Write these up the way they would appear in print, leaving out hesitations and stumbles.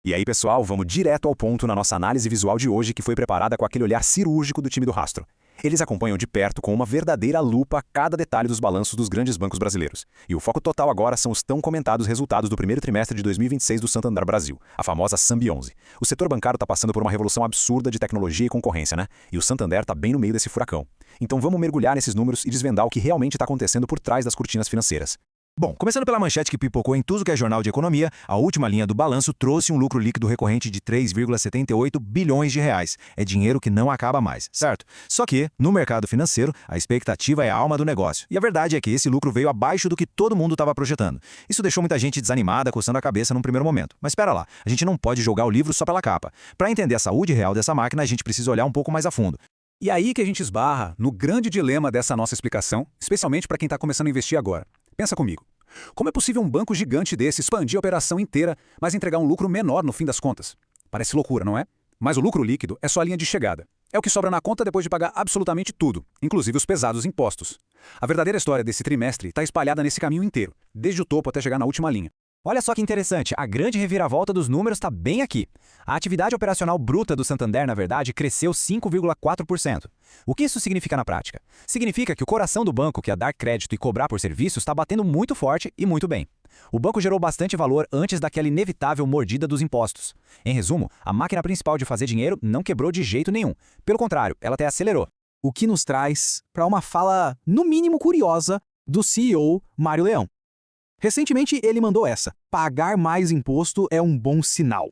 E aí, pessoal, vamos direto ao ponto na nossa análise visual de hoje, que foi preparada com aquele olhar cirúrgico do time do Rastro. Eles acompanham de perto com uma verdadeira lupa cada detalhe dos balanços dos grandes bancos brasileiros. E o foco total agora são os tão comentados resultados do primeiro trimestre de 2026 do Santander Brasil, a famosa SAMB11. O setor bancário está passando por uma revolução absurda de tecnologia e concorrência, né? E o Santander está bem no meio desse furacão. Então vamos mergulhar nesses números e desvendar o que realmente está acontecendo por trás das cortinas financeiras. Bom, começando pela manchete que pipocou em tudo que é jornal de economia, a última linha do balanço trouxe um lucro líquido recorrente de 3,78 bilhões de reais. É dinheiro que não acaba mais, certo? Só que, no mercado financeiro, a expectativa é a alma do negócio. E a verdade é que esse lucro veio abaixo do que todo mundo estava projetando. Isso deixou muita gente desanimada, coçando a cabeça num primeiro momento. Mas espera lá, a gente não pode jogar o livro só pela capa. Para entender a saúde real dessa máquina, a gente precisa olhar um pouco mais a fundo. E aí que a gente esbarra no grande dilema dessa nossa explicação, especialmente para quem está começando a investir agora. Pensa comigo. Como é possível um banco gigante desse expandir a operação inteira, mas entregar um lucro menor no fim das contas? Parece loucura, não é? Mas o lucro líquido é só a linha de chegada. É o que sobra na conta depois de pagar absolutamente tudo, inclusive os pesados impostos. A verdadeira história desse trimestre está espalhada nesse caminho inteiro, desde o topo até chegar na última linha. Olha só que interessante, a grande reviravolta dos números está bem aqui. A atividade operacional bruta do Santander, na verdade, cresceu 5,4%. O que isso significa na prática? Significa que o coração do banco, que é dar crédito e cobrar por serviços, está batendo muito forte e muito bem. O banco gerou bastante valor antes daquela inevitável mordida dos impostos. Em resumo, a máquina principal de fazer dinheiro não quebrou de jeito nenhum. Pelo contrário, ela até acelerou. O que nos traz para uma fala, no mínimo curiosa, do CEO Mário Leão. Recentemente, ele mandou essa: pagar mais imposto é um bom sinal.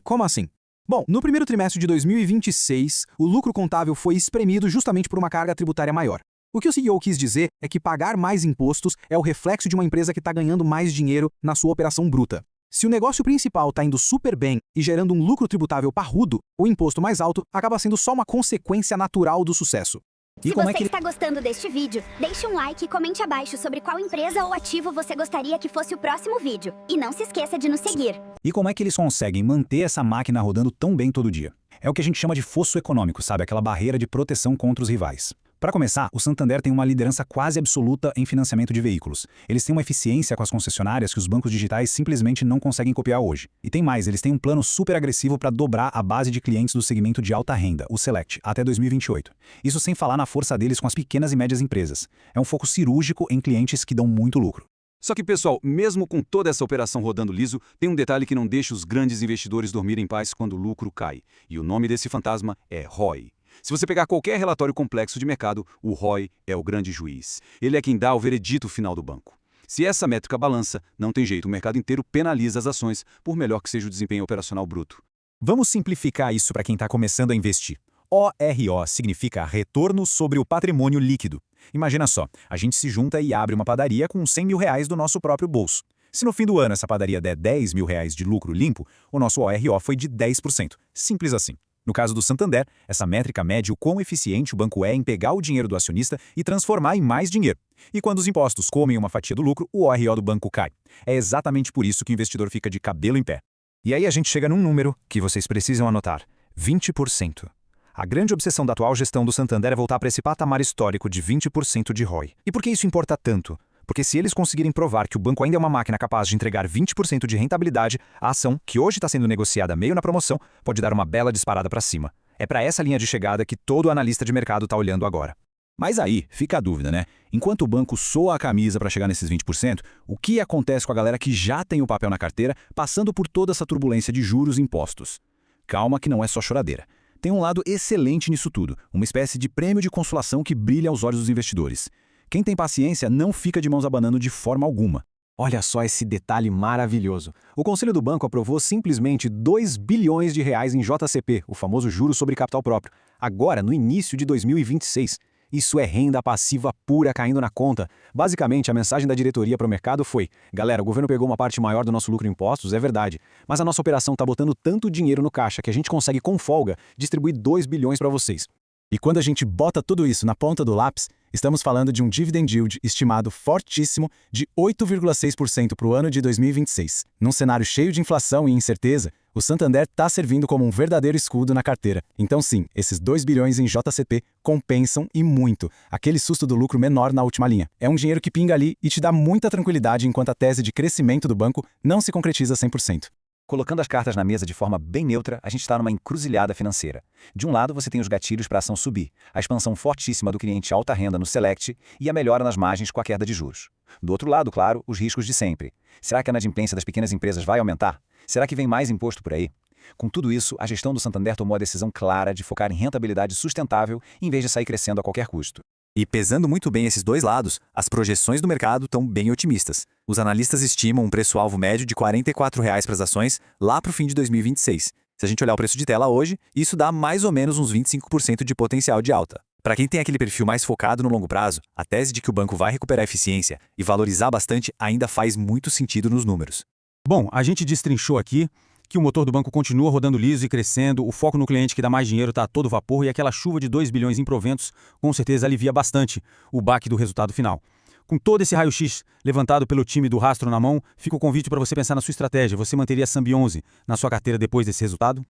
Como assim? Bom, no primeiro trimestre de 2026, o lucro contábil foi espremido justamente por uma carga tributária maior. O que o CEO quis dizer é que pagar mais impostos é o reflexo de uma empresa que está ganhando mais dinheiro na sua operação bruta. Se o negócio principal está indo super bem e gerando um lucro tributável parrudo, o imposto mais alto acaba sendo só uma consequência natural do sucesso. Se você está gostando deste vídeo, deixe um like e comente abaixo sobre qual empresa ou ativo você gostaria que fosse o próximo vídeo. E não se esqueça de nos seguir. E como é que eles conseguem manter essa máquina rodando tão bem todo dia? É o que a gente chama de fosso econômico, sabe? Aquela barreira de proteção contra os rivais. Para começar, o Santander tem uma liderança quase absoluta em financiamento de veículos. Eles têm uma eficiência com as concessionárias que os bancos digitais simplesmente não conseguem copiar hoje. E tem mais, eles têm um plano super agressivo para dobrar a base de clientes do segmento de alta renda, o Select, até 2028. Isso sem falar na força deles com as pequenas e médias empresas. É um foco cirúrgico em clientes que dão muito lucro. Só que, pessoal, mesmo com toda essa operação rodando liso, tem um detalhe que não deixa os grandes investidores dormirem em paz quando o lucro cai. E o nome desse fantasma é ROI. Se você pegar qualquer relatório complexo de mercado, o ROI é o grande juiz. Ele é quem dá o veredito final do banco. Se essa métrica balança, não tem jeito, o mercado inteiro penaliza as ações, por melhor que seja o desempenho operacional bruto. Vamos simplificar isso para quem está começando a investir. ORO significa retorno sobre o patrimônio líquido. Imagina só, a gente se junta e abre uma padaria com 100 mil reais do nosso próprio bolso. Se no fim do ano essa padaria der 10 mil reais de lucro limpo, o nosso ORO foi de 10%. Simples assim. No caso do Santander, essa métrica mede o quão eficiente o banco é em pegar o dinheiro do acionista e transformar em mais dinheiro. E quando os impostos comem uma fatia do lucro, o ORO do banco cai. É exatamente por isso que o investidor fica de cabelo em pé. E aí a gente chega num número que vocês precisam anotar: 20%. A grande obsessão da atual gestão do Santander é voltar para esse patamar histórico de 20% de ROI. E por que isso importa tanto? Porque se eles conseguirem provar que o banco ainda é uma máquina capaz de entregar 20% de rentabilidade, a ação, que hoje está sendo negociada meio na promoção, pode dar uma bela disparada para cima. É para essa linha de chegada que todo analista de mercado está olhando agora. Mas aí, fica a dúvida, né? Enquanto o banco soa a camisa para chegar nesses 20%, o que acontece com a galera que já tem o papel na carteira, passando por toda essa turbulência de juros e impostos? Calma que não é só choradeira. Tem um lado excelente nisso tudo, uma espécie de prêmio de consolação que brilha aos olhos dos investidores. Quem tem paciência não fica de mãos abanando de forma alguma. Olha só esse detalhe maravilhoso. O Conselho do Banco aprovou simplesmente 2 bilhões de reais em JCP, o famoso juros sobre capital próprio, agora no início de 2026. Isso é renda passiva pura caindo na conta. Basicamente, a mensagem da diretoria para o mercado foi: galera, o governo pegou uma parte maior do nosso lucro em impostos, é verdade, mas a nossa operação está botando tanto dinheiro no caixa que a gente consegue, com folga, distribuir 2 bilhões para vocês. E quando a gente bota tudo isso na ponta do lápis, estamos falando de um dividend yield estimado fortíssimo de 8,6% para o ano de 2026. Num cenário cheio de inflação e incerteza, o Santander está servindo como um verdadeiro escudo na carteira. Então sim, esses 2 bilhões em JCP compensam e muito aquele susto do lucro menor na última linha. É um dinheiro que pinga ali e te dá muita tranquilidade enquanto a tese de crescimento do banco não se concretiza 100%. Colocando as cartas na mesa de forma bem neutra, a gente está numa encruzilhada financeira. De um lado, você tem os gatilhos para a ação subir, a expansão fortíssima do cliente alta renda no Select e a melhora nas margens com a queda de juros. Do outro lado, claro, os riscos de sempre. Será que a inadimplência das pequenas empresas vai aumentar? Será que vem mais imposto por aí? Com tudo isso, a gestão do Santander tomou a decisão clara de focar em rentabilidade sustentável em vez de sair crescendo a qualquer custo. E pesando muito bem esses dois lados, as projeções do mercado estão bem otimistas. Os analistas estimam um preço-alvo médio de R$ 44 para as ações lá para o fim de 2026. Se a gente olhar o preço de tela hoje, isso dá mais ou menos uns 25% de potencial de alta. Para quem tem aquele perfil mais focado no longo prazo, a tese de que o banco vai recuperar a eficiência e valorizar bastante ainda faz muito sentido nos números. Bom, a gente destrinchou aqui que o motor do banco continua rodando liso e crescendo, o foco no cliente que dá mais dinheiro está a todo vapor e aquela chuva de 2 bilhões em proventos com certeza alivia bastante o baque do resultado final. Com todo esse raio-x levantado pelo time do Rastro na mão, fica o convite para você pensar na sua estratégia. Você manteria a Sambi 11 na sua carteira depois desse resultado?